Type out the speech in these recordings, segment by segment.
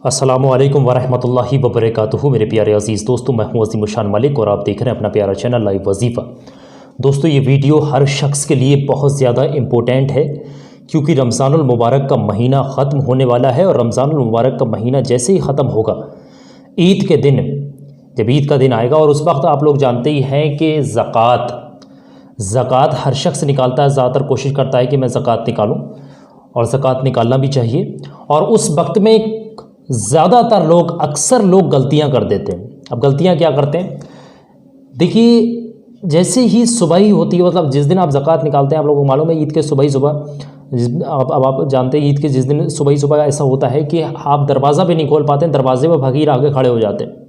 अस्सलामुअलैकुम वरहमतुल्लाहि वबरकातुहू। मेरे प्यारे अज़ीज़ दोस्तों, मैं हूं अज़ीम शान मलिक और आप देख रहे हैं अपना प्यारा चैनल लाइव वजीफ़ा। दोस्तों, ये वीडियो हर शख्स के लिए बहुत ज़्यादा इम्पोर्टेंट है क्योंकि रमज़ानुल मुबारक का महीना ख़त्म होने वाला है और रमज़ानुल मुबारक का महीना जैसे ही ख़त्म होगा, ईद के दिन, जब ईद का दिन आएगा और उस वक्त आप लोग जानते ही हैं कि ज़कात हर शख्स निकालता है, ज़्यादातर कोशिश करता है कि मैं ज़कात निकालूँ और ज़कात निकालना भी चाहिए। और उस वक्त में ज़्यादातर लोग, अक्सर लोग गलतियां कर देते हैं। अब गलतियां क्या करते हैं, देखिए, जैसे ही सुबह ही होती है, मतलब जिस दिन आप ज़कात निकालते हैं, आप लोगों को मालूम है ईद के सुबह ही सुबह, अब आप जानते हैं ईद के जिस दिन सुबह ही सुबह ऐसा होता है कि आप दरवाज़ा भी नहीं खोल पाते हैं, दरवाजे पर फकीर आगे खड़े हो जाते हैं।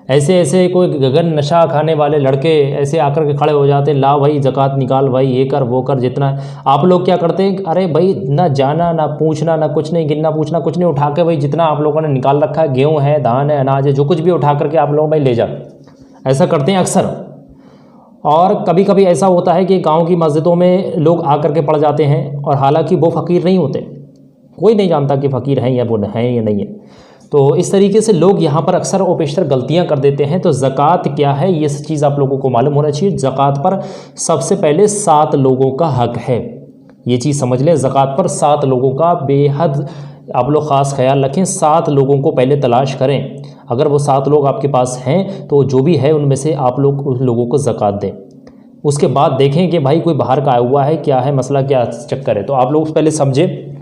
ऐसे कोई गगन नशा खाने वाले लड़के ऐसे आकर के खड़े हो जाते हैं, ला भाई ज़कात निकाल, भाई ये कर वो कर, जितना है। आप लोग क्या करते हैं, अरे भाई ना जाना ना पूछना ना कुछ नहीं, गिनना पूछना कुछ नहीं, उठा के भाई जितना आप लोगों ने निकाल रखा है, गेहूँ है, धान है, अनाज है, जो कुछ भी उठा करके आप लोग भाई ले जा, ऐसा करते हैं अक्सर। और कभी कभी ऐसा होता है कि गाँव की मस्जिदों में लोग आकर के पड़ जाते हैं और हालाँकि वो फ़कीर नहीं होते, कोई नहीं जानता कि फ़कीर हैं या वो हैं या नहीं है। तो इस तरीके से लोग यहाँ पर अक्सर और पेशतर गलतियाँ कर देते हैं। तो ज़कात क्या है, ये चीज़ आप लोगों को मालूम होना चाहिए। ज़कात पर सबसे पहले 7 लोगों का हक है, ये चीज़ समझ लें। ज़कात पर 7 लोगों का बेहद आप लोग ख़ास ख्याल रखें। 7 लोगों को पहले तलाश करें। अगर वो 7 लोग आपके पास हैं तो जो भी है उनमें से आप लोग उन लोगों को ज़कात दें। उसके बाद देखें कि भाई कोई बाहर का आया हुआ है, क्या है मसला, क्या चक्कर है। तो आप लोग पहले समझें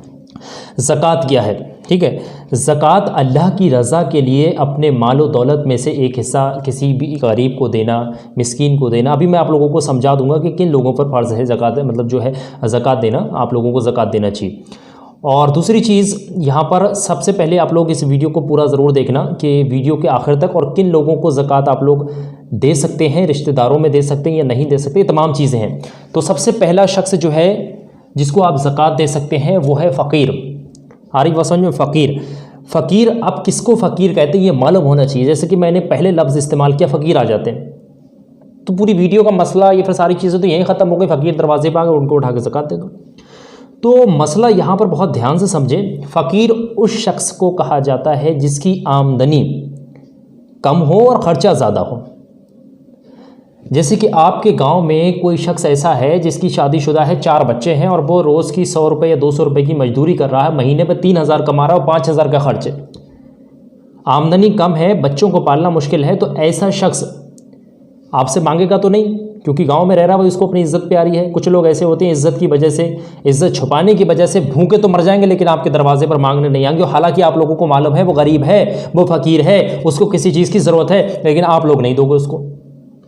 ज़कात क्या है, ठीक है। ज़कात अल्लाह की रज़ा के लिए अपने मालो दौलत में से एक हिस्सा किसी भी गरीब को देना, मिस्कीन को देना। अभी मैं आप लोगों को समझा दूंगा कि किन लोगों पर फ़र्ज़ है ज़कात, मतलब जो है ज़कात देना, आप लोगों को ज़कात देना चाहिए। और दूसरी चीज़ यहाँ पर सबसे पहले आप लोग इस वीडियो को पूरा ज़रूर देखना कि वीडियो के आखिर तक, और किन लोगों को ज़कात आप लोग दे सकते हैं, रिश्तेदारों में दे सकते हैं या नहीं दे सकते, तमाम चीज़ें हैं। तो सबसे पहला शख्स जो है जिसको आप ज़कात दे सकते हैं वो है फ़कीर। आरिफ समझ में, फ़कीर। अब किसको फ़कीर कहते हैं ये मालूम होना चाहिए। जैसे कि मैंने पहले लफ्ज़ इस्तेमाल किया, फ़कीर आ जाते हैं, तो पूरी वीडियो का मसला ये फिर सारी चीज़ें तो यहीं ख़त्म हो गई। फ़कीर दरवाजे पर आ गए, उनको उठा के ज़कात दे दो। तो मसला यहाँ पर बहुत ध्यान से समझें। फ़कीर उस शख्स को कहा जाता है जिसकी आमदनी कम हो और ख़र्चा ज़्यादा हो। जैसे कि आपके गांव में कोई शख्स ऐसा है जिसकी शादीशुदा है, 4 बच्चे हैं और वो रोज़ की 100 रुपये या 200 रुपये की मजदूरी कर रहा है, महीने में 3000 कमा रहा है और 5000 का खर्च है। आमदनी कम है, बच्चों को पालना मुश्किल है, तो ऐसा शख्स आपसे मांगेगा तो नहीं, क्योंकि गांव में रह रहा है, उसको अपनी इज्जत प्यारी है। कुछ लोग ऐसे होते हैं इज्जत की वजह से, इज्जत छुपाने की वजह से भूखे तो मर जाएंगे लेकिन आपके दरवाजे पर मांगने नहीं आएंगे। हालांकि आप लोगों को मालूम है वो गरीब है, वो फ़कीर है, उसको किसी चीज़ की ज़रूरत है, लेकिन आप लोग नहीं दोगे उसको।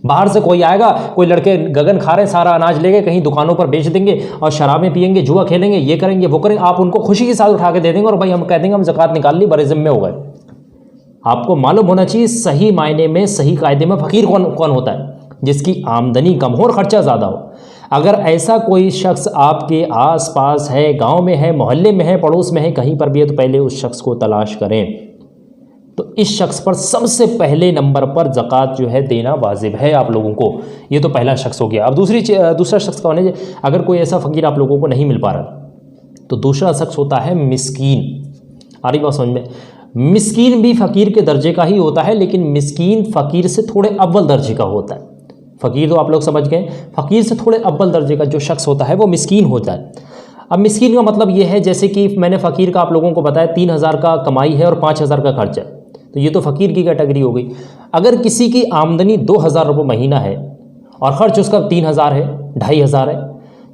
बाहर से कोई आएगा, कोई लड़के गगन खा रहे हैं, सारा अनाज लेके कहीं दुकानों पर बेच देंगे और शराबें पियेंगे, जुआ खेलेंगे, ये करेंगे वो करेंगे, आप उनको खुशी के साथ उठा के दे देंगे और भाई हम कह देंगे हम ज़कात निकाल ली, बड़े ज़िम्मे हो गए। आपको मालूम होना चाहिए सही मायने में, सही कायदे में फ़कीर कौन होता है, जिसकी आमदनी कम हो और ख़र्चा ज़्यादा हो। अगर ऐसा कोई शख्स आपके आस पास है, गाँव में है, मोहल्ले में है, पड़ोस में है, कहीं पर भी है, तो पहले उस शख्स को तलाश करें। तो इस शख्स पर सबसे पहले नंबर पर ज़कात जो है देना वाजिब है आप लोगों को। ये तो पहला शख्स हो गया। अब दूसरा शख्स कौन है? अगर कोई ऐसा फ़कीर आप लोगों को नहीं मिल पा रहा तो दूसरा शख्स होता है मिस्कीन। आ रही बात समझ में? मिस्कीन भी फ़कीर के दर्जे का ही होता है, लेकिन मिस्कीन फ़कीर से थोड़े अव्वल दर्जे का होता है। फ़कीर तो आप लोग समझ गए, फ़कीर से थोड़े अव्वल दर्जे का जो शख्स होता है वो मिस्कीन होता है। अब मिस्कीन का मतलब ये है, जैसे कि मैंने फ़कीर का आप लोगों को बताया 3000 का कमाई है और 5000 का खर्च है, तो ये तो फ़कीर की कैटेगरी हो गई। अगर किसी की आमदनी 2000 रुपये महीना है और ख़र्च उसका 3000 है, 2500 है,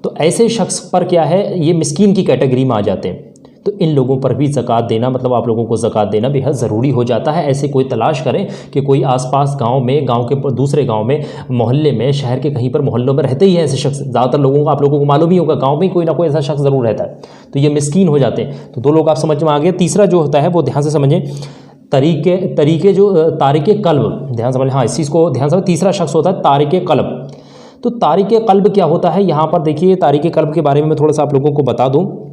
तो ऐसे शख्स पर क्या है, ये मिस्कीन की कैटेगरी में आ जाते हैं। तो इन लोगों पर भी ज़कात देना, मतलब आप लोगों को ज़कात देना बेहद ज़रूरी हो जाता है। ऐसे कोई तलाश करें कि कोई आसपास गांव में, गांव के दूसरे गांव में, मोहल्ले में, शहर के कहीं पर मोहल्लों में रहते ही हैं ऐसे शख्स। ज़्यादातर लोगों को आप लोगों को मालूम ही होगा, गांव में कोई ना कोई ऐसा शख्स ज़रूर रहता है, तो ये मिस्कीन हो जाते हैं। तो 2 लोग आप समझ में आ गए। तीसरा जो होता है वो ध्यान से समझें, तरीके जो तारिके कल्ब, ध्यान समझ, हाँ इस चीज़ को ध्यान समझ। तीसरा शख्स होता है तारिके कल्ब। तो तारिके कल्ब क्या होता है, यहाँ पर देखिए तारिके कल्ब के बारे में मैं थोड़ा सा आप लोगों को बता दूँ।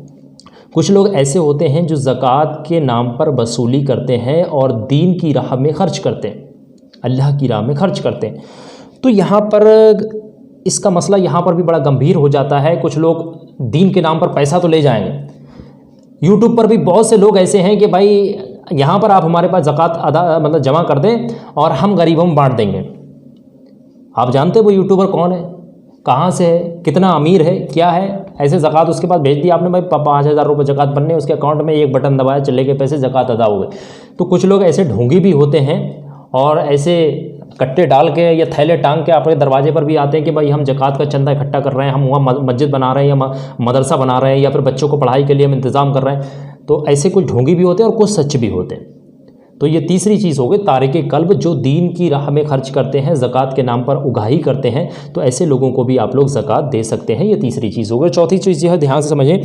कुछ लोग ऐसे होते हैं जो ज़कात के नाम पर वसूली करते हैं और दीन की राह में ख़र्च करते हैं, अल्लाह की राह में ख़र्च करते हैं। तो यहाँ पर इसका मसला यहाँ पर भी बड़ा गंभीर हो जाता है। कुछ लोग दीन के नाम पर पैसा तो ले जाएंगे। यूट्यूब पर भी बहुत से लोग ऐसे हैं कि भाई यहाँ पर आप हमारे पास ज़कात अदा मतलब जमा कर दें और हम गरीबों में बांट देंगे। आप जानते वो यूट्यूबर कौन है, कहाँ से है, कितना अमीर है, क्या है, ऐसे ज़कात उसके पास भेज दी आपने, भाई 5,000 रुपये ज़कात बनने, उसके अकाउंट में एक बटन दबाया, चले गए पैसे, ज़कात अदा हो गए। तो कुछ लोग ऐसे ढोंगी भी होते हैं और ऐसे कट्टे डाल के या थैले टांग के आपके दरवाजे पर भी आते हैं कि भाई हम ज़कात का चंदा इकट्ठा कर रहे हैं, हम वहाँ मस्जिद बना रहे हैं या मदरसा बना रहे हैं या फिर बच्चों को पढ़ाई के लिए हम इंतज़ाम कर रहे हैं। तो ऐसे कुछ ढोंगी भी होते हैं और कुछ सच भी होते हैं। तो ये तीसरी चीज़ हो गई तारिके कल्ब, जो दीन की राह में खर्च करते हैं, ज़कात के नाम पर उगाही करते हैं, तो ऐसे लोगों को भी आप लोग ज़कात दे सकते हैं। ये तीसरी चीज़ हो गई। चौथी चीज़ यह ध्यान से समझें,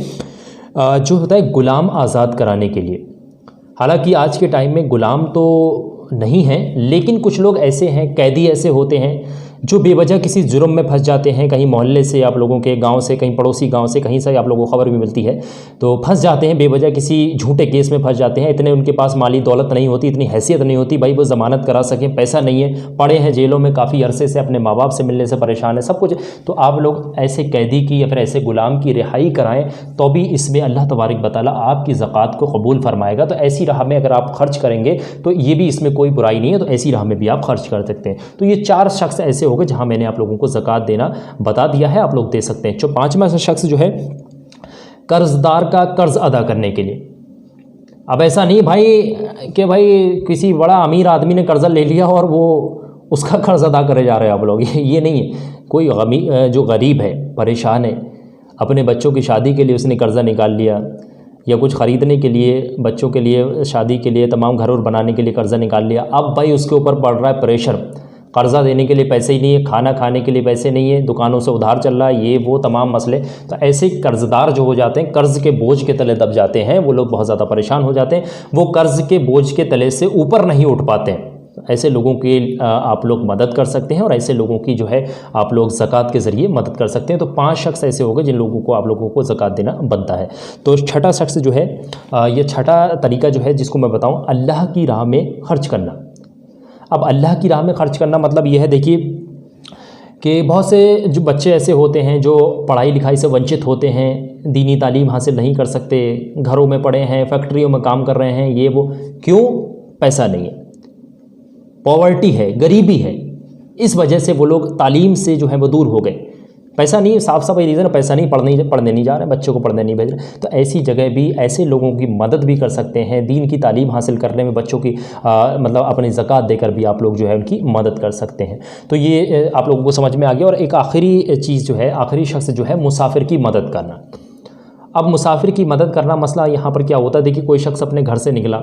जो होता है गुलाम आज़ाद कराने के लिए। हालांकि आज के टाइम में गुलाम तो नहीं हैं, लेकिन कुछ लोग ऐसे हैं, कैदी ऐसे होते हैं जो बेवजह किसी जुर्म में फंस जाते हैं, कहीं मोहल्ले से, आप लोगों के गांव से, कहीं पड़ोसी गांव से, कहीं से आप लोगों को खबर भी मिलती है, तो फंस जाते हैं बेवजह किसी झूठे केस में फंस जाते हैं। इतने उनके पास माली दौलत नहीं होती, इतनी हैसियत नहीं होती भाई वो ज़मानत करा सकें, पैसा नहीं है, पड़े हैं जेलों में काफ़ी अरसे से, अपने माँ बाप से मिलने से परेशान है, सब कुछ। तो आप लोग ऐसे कैदी की या फिर ऐसे गुलाम की रिहाई कराएँ, तो भी इसमें अल्लाह तबारक व तआला आपकी ज़कात को कबूल फरमाएगा। तो ऐसी राह में अगर आप खर्च करेंगे तो ये भी इसमें कोई बुराई नहीं है, तो ऐसी राह में भी आप खर्च कर सकते हैं। तो ये 4 शख्स ऐसे हो गए जहाँ मैंने आप लोगों को ज़कात देना बता दिया है, आप लोग दे सकते हैं। जो 5वां शख्स जो है कर्जदार का कर्ज अदा करने के लिए। अब ऐसा नहीं भाई कि भाई किसी बड़ा अमीर आदमी ने कर्जा ले लिया और वो उसका कर्ज अदा करे जा रहे हैं आप लोग, ये नहीं है। कोई जो गरीब है, परेशान है, अपने बच्चों की शादी के लिए उसने कर्जा निकाल लिया, या कुछ ख़रीदने के लिए, बच्चों के लिए, शादी के लिए, तमाम घर और बनाने के लिए कर्जा निकाल लिया। अब भाई उसके ऊपर पड़ रहा है प्रेशर, कर्ज़ा देने के लिए पैसे ही नहीं है, खाना खाने के लिए पैसे नहीं है, दुकानों से उधार चल रहा है, ये वो तमाम मसले। तो ऐसे कर्ज़दार जो हो जाते हैं, कर्ज़ के बोझ के तले दब जाते हैं, वो लोग बहुत ज़्यादा परेशान हो जाते हैं, वो कर्ज़ के बोझ के तले से ऊपर नहीं उठ पाते हैं। ऐसे लोगों की आप लोग मदद कर सकते हैं और ऐसे लोगों की जो है आप लोग ज़कात के ज़रिए मदद कर सकते हैं। तो 5 शख्स ऐसे हो गए जिन लोगों को आप लोगों को ज़कात देना बनता है। तो छठा शख्स जो है, ये छठा तरीका जो है जिसको मैं बताऊं, अल्लाह की राह में खर्च करना। अब अल्लाह की राह में खर्च करना मतलब ये है, देखिए कि बहुत से जो बच्चे ऐसे होते हैं जो पढ़ाई लिखाई से वंचित होते हैं, दीनी तालीम हासिल नहीं कर सकते, घरों में पड़े हैं, फैक्ट्रियों में काम कर रहे हैं, ये वो। क्यों? पैसा नहीं है, पॉवर्टी है, गरीबी है, इस वजह से वो लोग तालीम से जो है वो दूर हो गए। पैसा नहीं, साफ साफ ये रीज़न है, पैसा नहीं, पढ़ने नहीं जा रहे, बच्चों को पढ़ने नहीं भेज रहे। तो ऐसी जगह भी ऐसे लोगों की मदद भी कर सकते हैं, दीन की तालीम हासिल करने में बच्चों की मतलब अपनी ज़कात देकर भी आप लोग जो है उनकी मदद कर सकते हैं। तो ये आप लोगों को समझ में आ गया। और एक आखिरी चीज़ जो है, आखिरी शख्स जो है, मुसाफिर की मदद करना। अब मुसाफिर की मदद करना मसला यहाँ पर क्या होता है, देखिए कोई शख्स अपने घर से निकला,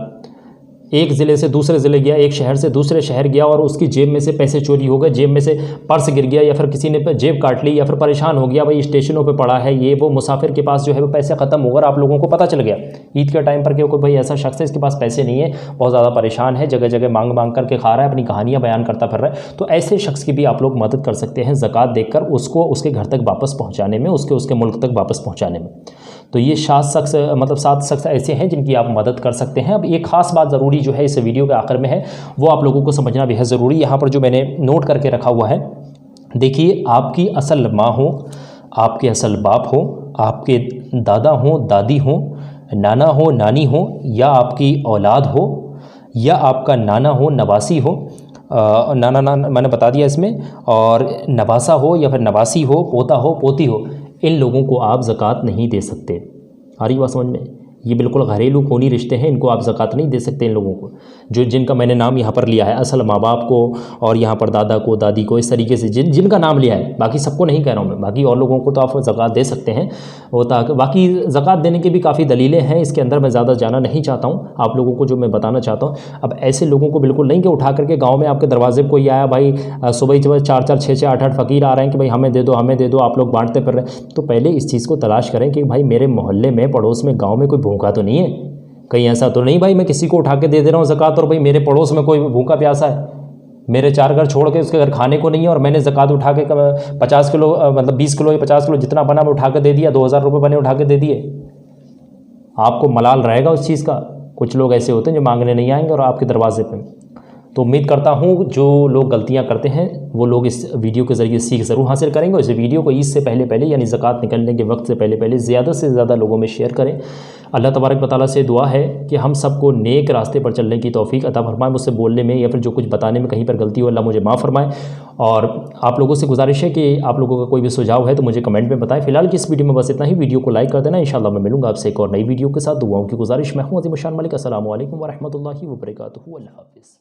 एक ज़िले से दूसरे ज़िले गया, एक शहर से दूसरे शहर गया और उसकी जेब में से पैसे चोरी हो गए, जेब में से पर्स गिर गया या फिर किसी ने जेब काट ली या फिर परेशान हो गया, भाई स्टेशनों पे पड़ा है, ये वो। मुसाफिर के पास जो है वो पैसे ख़त्म हो गए, आप लोगों को पता चल गया ईद के टाइम पर कि कोई भाई ऐसा शख्स है इसके पास पैसे नहीं है, बहुत ज़्यादा परेशान है, जगह जगह मांग मांग करके खा रहा है, अपनी कहानियाँ बयान करता फिर रहा है। तो ऐसे शख्स की भी आप लोग मदद कर सकते हैं ज़कात देकर, उसको उसके घर तक वापस पहुँचाने में, उसके मुल्क तक वापस पहुँचाने में। तो ये 7 शख्स ऐसे हैं जिनकी आप मदद कर सकते हैं। अब एक ख़ास बात ज़रूरी जो है इस वीडियो के आखिर में है, वो आप लोगों को समझना बेहद ज़रूरी। यहाँ पर जो मैंने नोट करके रखा हुआ है, देखिए, आपकी असल माँ हो, आपके असल बाप हो, आपके दादा हो, दादी हो, नाना हो, नानी हो, या आपकी औलाद हो, या आपका नाना हो, नवासी हो, नाना मैंने बता दिया इसमें, और नवासा हो या फिर नवासी हो, पोता हो, पोती हो, इन लोगों को आप ज़कात नहीं दे सकते। आ रही बात समझ में? ये बिल्कुल घरेलू खूनी रिश्ते हैं, इनको आप ज़कात नहीं दे सकते। इन लोगों को जो जिनका मैंने नाम यहाँ पर लिया है, असल माँ बाप को और यहाँ पर दादा को, दादी को, इस तरीके से जिनका नाम लिया है, बाकी सबको नहीं कह रहा हूँ मैं, बाकी और लोगों को तो आप ज़कात दे सकते हैं। वो बाकी ज़कात देने की भी काफ़ी दलीलें हैं, इसके अंदर मैं ज़्यादा जाना नहीं चाहता हूँ। आप लोगों को जो मैं बताना चाहता हूँ, अब ऐसे लोगों को बिल्कुल नहीं कि उठा करके गाँव में आपके दरवाजे पर कोई आया, भाई सुबह 4-4, 6-6, 8-8 फ़कीर आ रहे हैं कि भाई हमें दे दो, हमें दे दो, आप लोग बांटते फिर रहे। तो पहले इस चीज़ को तलाश करें कि भाई मेरे मोहल्ले में, पड़ोस में, गाँव में कोई भूखा तो नहीं है, कहीं ऐसा तो नहीं भाई मैं किसी को उठा के दे रहा हूँ ज़कात और भाई मेरे पड़ोस में कोई भूखा प्यासा है, मेरे 4 घर छोड़ के उसके घर खाने को नहीं है और मैंने ज़कात उठा के 50 किलो मतलब 20 किलो या 50 किलो जितना बना मैं उठा के दे दिया, 2000 रुपये बने उठा के दे दिए। आपको मलाल रहेगा उस चीज़ का। कुछ लोग ऐसे होते हैं जो मांगने नहीं आएंगे और आपके दरवाजे पर। तो उम्मीद करता हूँ जो लोग गलतियाँ करते हैं वो लोग इस वीडियो के ज़रिए सीख ज़रूर हासिल करेंगे। और इस वीडियो को ईद से पहले पहले यानी ज़कात निकलने के वक्त से पहले पहले ज़्यादा से ज़्यादा लोगों में शेयर करें। अल्लाह तबारक व तआला से दुआ है कि हम सबको नेक रास्ते पर चलने की तौफीक अता फरमाए। मुझसे बोलने में या फिर जो कुछ बताने में कहीं पर गलती हो अल्लाह मुझे माफ़ फरमाए। और आप लोगों से गुजारिश है कि आप लोगों का कोई भी सुझाव है तो मुझे कमेंट में बताएं। फिलहाल की इस वीडियो में बस इतना ही। वीडियो को लाइक कर देना। इंशाअल्लाह मैं मिलूंगा आपसे एक और नई वीडियो के साथ। दुआओं की गुजारिश। मैं हूँ अज़ीम शान मलिक। अस्सलामु अलैकुम व रहमतुल्लाहि व बरकातुहू। अल्लाह हाफ़िज़।